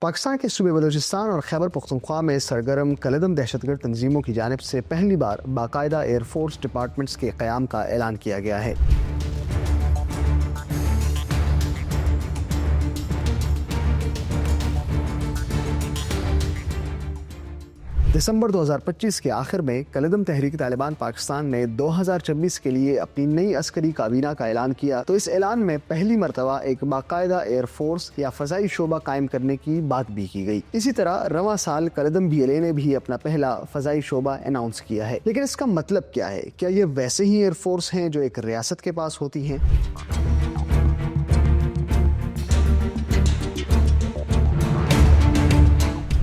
پاکستان کے صوبے بلوچستان اور خیبر پختونخوا میں سرگرم کالعدم دہشتگرد تنظیموں کی جانب سے پہلی بار باقاعدہ ایئر فورس ڈپارٹمنٹس کے قیام کا اعلان کیا گیا ہے۔ دسمبر 2025 کے آخر میں کالعدم تحریک طالبان پاکستان نے 2026 کے لیے اپنی نئی عسکری کابینہ کا اعلان کیا تو اس اعلان میں پہلی مرتبہ ایک باقاعدہ ایئر فورس یا فضائی شعبہ قائم کرنے کی بات بھی کی گئی۔ اسی طرح رواں سال کالعدم BLA نے بھی اپنا پہلا فضائی شعبہ اناؤنس کیا ہے، لیکن اس کا مطلب کیا ہے؟ کیا یہ ویسے ہی ایئر فورس ہیں جو ایک ریاست کے پاس ہوتی ہیں؟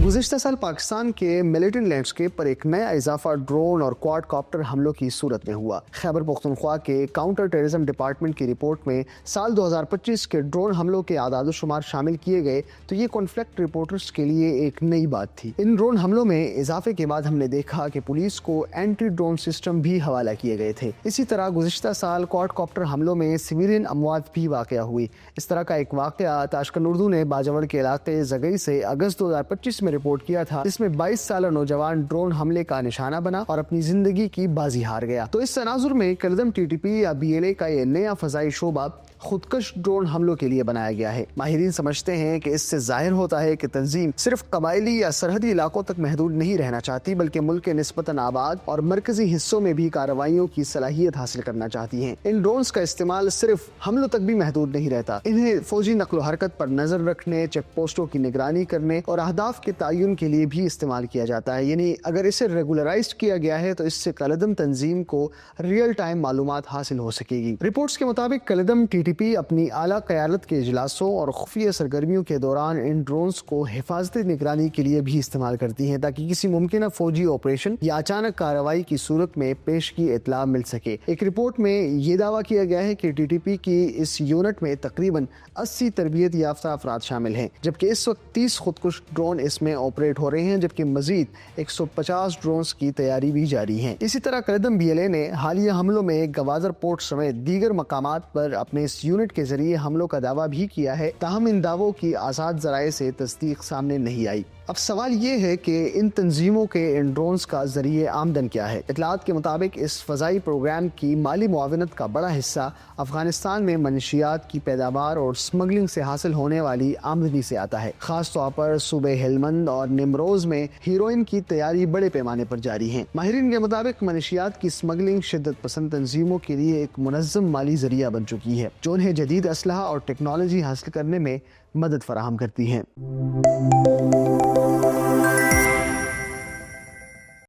گزشتہ سال پاکستان کے ملیٹنٹ لینڈسکیپ پر ایک نیا اضافہ ڈرون اور کوارڈ کاپٹر حملوں کی صورت میں ہوا۔ خیبر پختونخوا کے کاؤنٹر ٹیررزم ڈپارٹمنٹ کی رپورٹ میں سال 2025 کے ڈرون حملوں کے اعداد و شمار شامل کیے گئے تو یہ کانفلکٹ رپورٹرز کے لیے ایک نئی بات تھی۔ ان ڈرون حملوں میں اضافے کے بعد ہم نے دیکھا کہ پولیس کو اینٹی ڈرون سسٹم بھی حوالہ کیے گئے تھے۔ اسی طرح گزشتہ سال کوارڈ کاپٹر حملوں میں سویلین اموات بھی واقع ہوئی۔ اس طرح کا ایک واقعہ تاشقند اردو نے باجوڑ کے علاقے زگئی سے اگست 2025 میں رپورٹ کیا تھا، جس میں 22 سالہ نوجوان ڈرون حملے کا نشانہ بنا اور اپنی زندگی کی بازی ہار گیا۔ تو اس تناظر میں کالعدم TTP یا BLA کا یہ نیا فضائی شعبہ خودکش ڈرون حملوں کے لیے بنایا گیا ہے۔ ماہرین سمجھتے ہیں کہ اس سے ظاہر ہوتا ہے کہ تنظیم صرف قبائلی یا سرحدی علاقوں تک محدود نہیں رہنا چاہتی، بلکہ ملک کے نسبتاً آباد اور مرکزی حصوں میں بھی کارروائیوں کی صلاحیت حاصل کرنا چاہتی ہیں۔ ان ڈرونز کا استعمال صرف حملوں تک بھی محدود نہیں رہتا، انہیں فوجی نقل و حرکت پر نظر رکھنے، چیک پوسٹوں کی نگرانی کرنے اور اہداف کے تعین کے لیے بھی استعمال کیا جاتا ہے۔ یعنی اگر اسے ریگولرائز کیا گیا ہے تو اس سے کالعدم تنظیم کو ریئل ٹائم معلومات حاصل ہو سکے گی۔ رپورٹس کے مطابق کالعدم TTP اپنی اعلیٰ قیادت کے اجلاسوں اور خفیہ سرگرمیوں کے دوران ان ڈرونز کو حفاظتی نگرانی کے لیے بھی استعمال کرتی ہیں تاکہ کسی ممکنہ فوجی آپریشن یا اچانک کارروائی کی صورت میں پیشگی اطلاع مل سکے۔ ایک رپورٹ میں یہ دعویٰ کیا گیا ہے کہ TTP کی اس یونٹ میں تقریباً 80 تربیت یافتہ افراد شامل ہیں، جبکہ اس وقت 30 خودکش ڈرون اس میں آپریٹ ہو رہے ہیں، جبکہ مزید 150 ڈرونز کی تیاری بھی جاری ہے۔ اسی طرح کالعدم BLA نے حالیہ حملوں میں گوادر پورٹ سمیت دیگر مقامات پر اپنے اس یونٹ کے ذریعے حملوں کا دعویٰ بھی کیا ہے، تاہم ان دعووں کی آزاد ذرائع سے تصدیق سامنے نہیں آئی۔ اب سوال یہ ہے کہ ان تنظیموں کے ان ڈرونز کا ذریعہ آمدن کیا ہے؟ اطلاعات کے مطابق اس فضائی پروگرام کی مالی معاونت کا بڑا حصہ افغانستان میں منشیات کی پیداوار اور سمگلنگ سے حاصل ہونے والی آمدنی سے آتا ہے۔ خاص طور پر صوبہ ہلمند اور نیمروز میں ہیروئن کی تیاری بڑے پیمانے پر جاری ہے۔ ماہرین کے مطابق منشیات کی سمگلنگ شدت پسند تنظیموں کے لیے ایک منظم مالی ذریعہ بن چکی ہے، جو انہیں جدید اسلحہ اور ٹیکنالوجی حاصل کرنے میں مدد فراہم کرتی ہیں۔